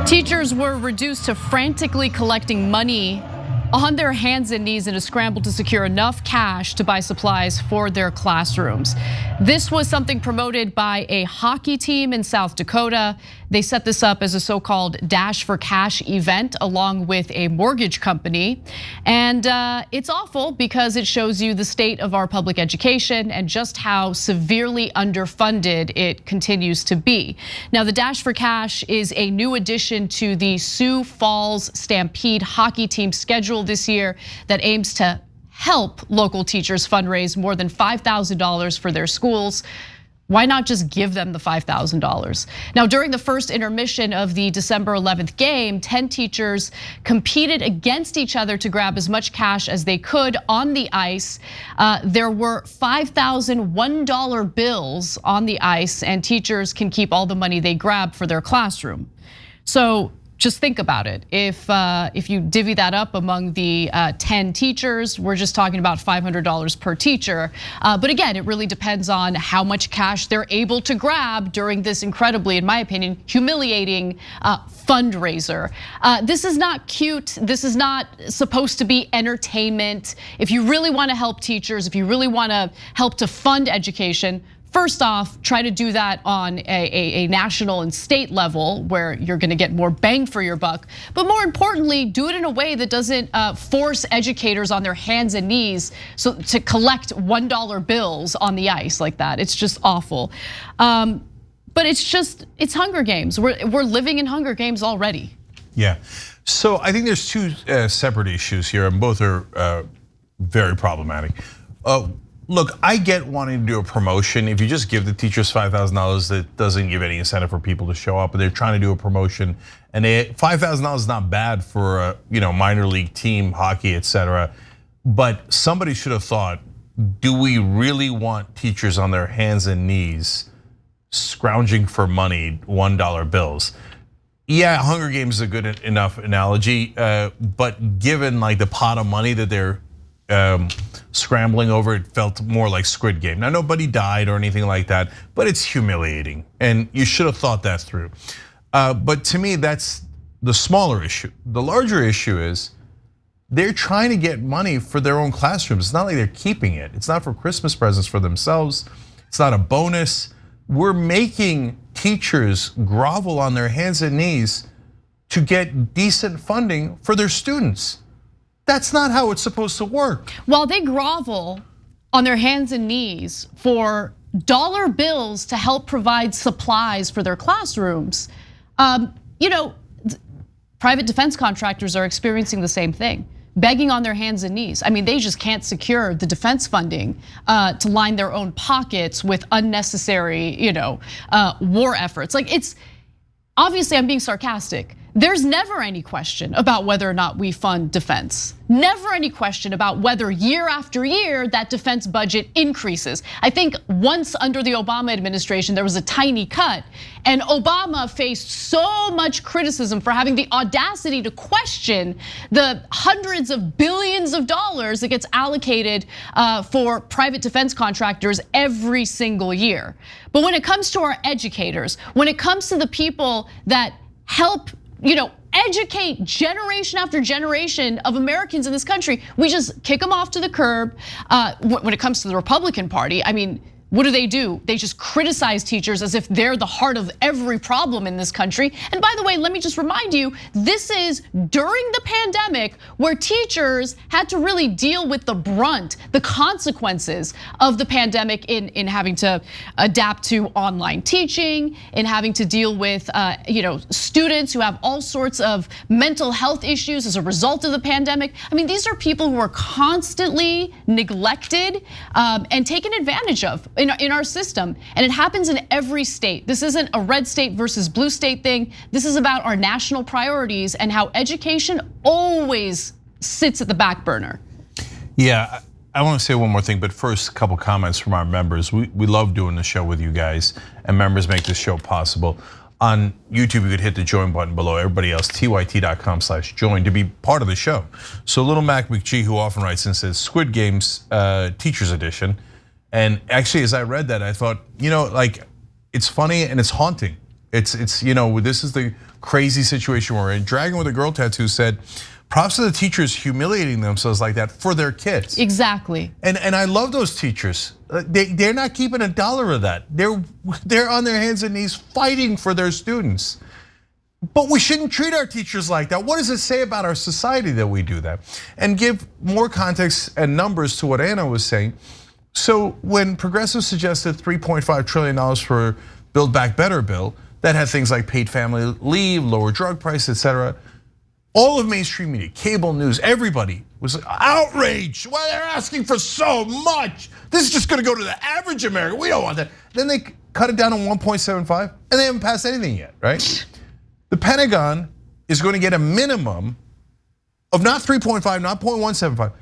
Teachers were reduced to frantically collecting money on their hands and knees in a scramble to secure enough cash to buy supplies for their classrooms. This was something promoted by a hockey team in South Dakota. They set this up as a so-called Dash for Cash event along with a mortgage company. And it's awful because it shows you the state of our public education and just how severely underfunded it continues to be. Now, the Dash for Cash is a new addition to the Sioux Falls Stampede hockey team schedule this year that aims to help local teachers fundraise more than $5,000 for their schools. Why not just give them the $5,000? Now, during the first intermission of the December 11th game, 10 teachers competed against each other to grab as much cash as they could on the ice. There were $5,000 $1 bills on the ice, and teachers can keep all the money they grab for their classroom. So just think about it. If you divvy that up among the 10 teachers, we're just talking about $500 per teacher. But again, it really depends on how much cash they're able to grab during this incredibly, in my opinion, humiliating fundraiser. This is not cute. This is not supposed to be entertainment. If you really want to help teachers, if you really want to help to fund education, first off, try to do that on a national and state level where you're gonna get more bang for your buck. But more importantly, do it in a way that doesn't force educators on their hands and knees to collect $1 bills on the ice like that. It's just awful. But it's Hunger Games. We're living in Hunger Games already. Yeah, so I think there's two separate issues here, and both are very problematic. Look, I get wanting to do a promotion. If you just give the teachers $5,000, that doesn't give any incentive for people to show up. But they're trying to do a promotion, and $5,000 is not bad for a minor league team, hockey, etc. But somebody should have thought, do we really want teachers on their hands and knees scrounging for money, $1 bills? Yeah, Hunger Games is a good enough analogy, but given like the pot of money that they're scrambling over, it felt more like Squid Game. Now, nobody died or anything like that, but it's humiliating, and you should have thought that through. But to me, that's the smaller issue. The larger issue is they're trying to get money for their own classrooms. It's not like they're keeping it. It's not for Christmas presents for themselves. It's not a bonus. We're making teachers grovel on their hands and knees to get decent funding for their students. That's not how it's supposed to work. While they grovel on their hands and knees for dollar bills to help provide supplies for their classrooms, private defense contractors are experiencing the same thing, begging on their hands and knees. I mean, they just can't secure the defense funding to line their own pockets with unnecessary, war efforts. Like, it's obviously, I'm being sarcastic. There's never any question about whether or not we fund defense. Never any question about whether year after year that defense budget increases. I think once under the Obama administration, there was a tiny cut, and Obama faced so much criticism for having the audacity to question the hundreds of billions of dollars that gets allocated for private defense contractors every single year. But when it comes to our educators, when it comes to the people that help educate generation after generation of Americans in this country, we just kick them off to the curb. When it comes to the Republican Party, I mean, what do? They just criticize teachers as if they're the heart of every problem in this country. And by the way, let me just remind you, this is during the pandemic where teachers had to really deal with the brunt, the consequences of the pandemic in having to adapt to online teaching, in having to deal with students who have all sorts of mental health issues as a result of the pandemic. I mean, these are people who are constantly neglected and taken advantage of in our system, and it happens in every state. This isn't a red state versus blue state thing. This is about our national priorities and how education always sits at the back burner. Yeah, I want to say one more thing, but first, a couple comments from our members. We love doing the show with you guys, and members make this show possible. On YouTube, you could hit the join button below. Everybody else, tyt.com/join to be part of the show. So Little Mac McGee, who often writes and says, Squid Games Teachers Edition. And actually, as I read that, I thought, it's funny and it's haunting. It's this is the crazy situation we're in. Dragon with a girl tattoo said, props to the teachers humiliating themselves like that for their kids. Exactly. And I love those teachers. They're not keeping a dollar of that. They're on their hands and knees fighting for their students. But we shouldn't treat our teachers like that. What does it say about our society that we do that? And give more context and numbers to what Anna was saying. So when progressives suggested $3.5 trillion for Build Back Better bill, that had things like paid family leave, lower drug price, etc. All of mainstream media, cable news, everybody was outraged. Why they're asking for so much? This is just gonna go to the average American. We don't want that. Then they cut it down to 1.75, and they haven't passed anything yet, right? The Pentagon is going to get a minimum of not 3.5, not 0.175.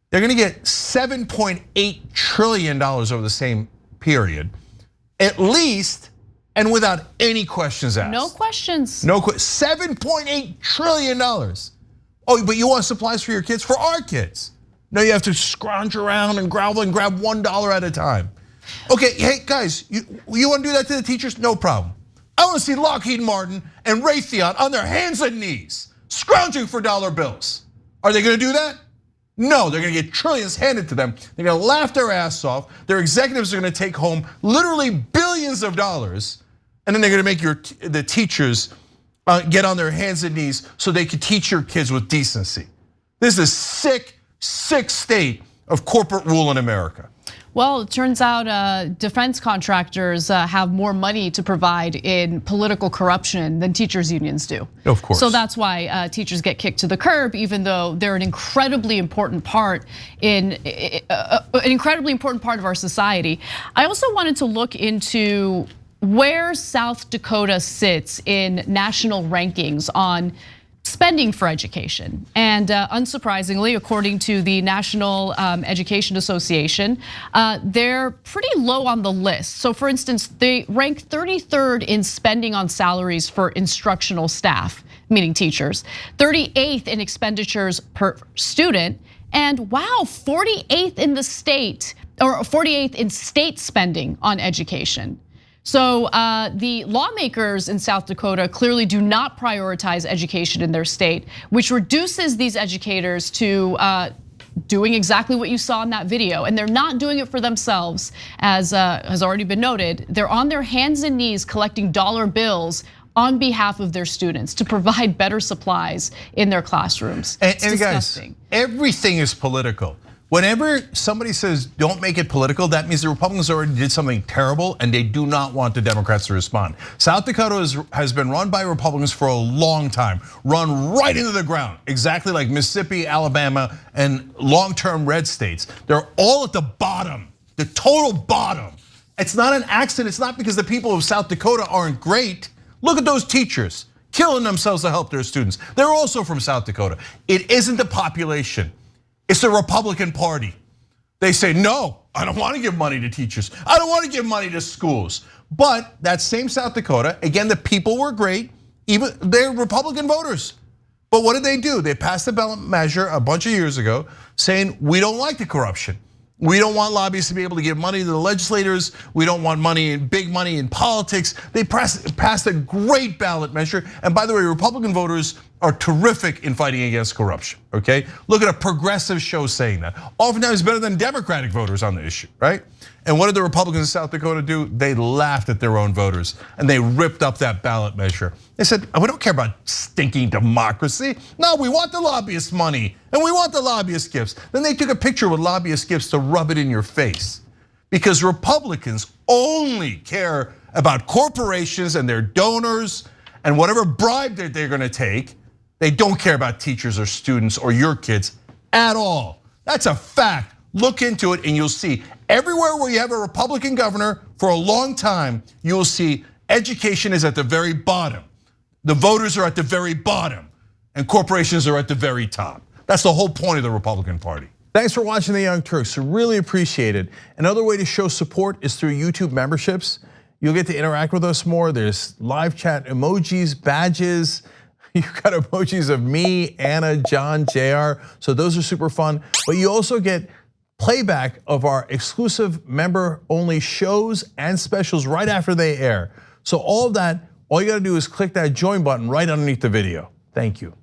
They're going to get $7.8 trillion over the same period, at least, and without any questions asked. No questions. No questions. $7.8 trillion. Oh, but you want supplies for your kids? For our kids. No, you have to scrounge around and grovel and grab $1 at a time. Okay, hey guys, you want to do that to the teachers? No problem. I want to see Lockheed Martin and Raytheon on their hands and knees, scrounging for dollar bills. Are they going to do that? No, they're going to get trillions handed to them. They're going to laugh their ass off. Their executives are going to take home literally billions of dollars, and then they're going to make the teachers get on their hands and knees so they can teach your kids with decency. This is a sick, sick state of corporate rule in America. Well, it turns out defense contractors have more money to provide in political corruption than teachers unions do. Of course. So that's why teachers get kicked to the curb, even though they're an incredibly important part of our society. I also wanted to look into where South Dakota sits in national rankings on spending for education. And unsurprisingly, according to the National Education Association, they're pretty low on the list. So for instance, they rank 33rd in spending on salaries for instructional staff, meaning teachers, 38th in expenditures per student, and wow, 48th in the state, or 48th in state spending on education. So the lawmakers in South Dakota clearly do not prioritize education in their state, which reduces these educators to doing exactly what you saw in that video. And they're not doing it for themselves, as has already been noted. They're on their hands and knees collecting dollar bills on behalf of their students to provide better supplies in their classrooms. And guys, everything is political. Whenever somebody says don't make it political, that means the Republicans already did something terrible and they do not want the Democrats to respond. South Dakota has been run by Republicans for a long time, run right into the ground, exactly like Mississippi, Alabama, and long-term red states. They're all at the bottom, the total bottom. It's not an accident, it's not because the people of South Dakota aren't great. Look at those teachers killing themselves to help their students. They're also from South Dakota. It isn't the population. It's the Republican Party. They say, no, I don't want to give money to teachers. I don't want to give money to schools. But that same South Dakota, again, the people were great, even they're Republican voters. But what did they do? They passed a ballot measure a bunch of years ago saying, we don't like the corruption. We don't want lobbyists to be able to give money to the legislators. We don't want big money in politics. They passed a great ballot measure. And by the way, Republican voters are terrific in fighting against corruption, okay? Look at a progressive show saying that. Oftentimes better than Democratic voters on the issue, right? And what did the Republicans in South Dakota do? They laughed at their own voters and they ripped up that ballot measure. They said, we don't care about stinking democracy. No, we want the lobbyist money and we want the lobbyist gifts. Then they took a picture with lobbyist gifts to rub it in your face. Because Republicans only care about corporations and their donors and whatever bribe that they're gonna take. They don't care about teachers or students or your kids at all. That's a fact. Look into it and you'll see everywhere where you have a Republican governor for a long time, you will see education is at the very bottom. The voters are at the very bottom and corporations are at the very top. That's the whole point of the Republican Party. Thanks for watching the Young Turks, really appreciate it. Another way to show support is through YouTube memberships. You'll get to interact with us more. There's live chat emojis, badges. You've got emojis of me, Anna, John, JR. So those are super fun. But you also get playback of our exclusive member-only shows and specials right after they air. So all of that all you gotta do is click that join button right underneath the video. Thank you.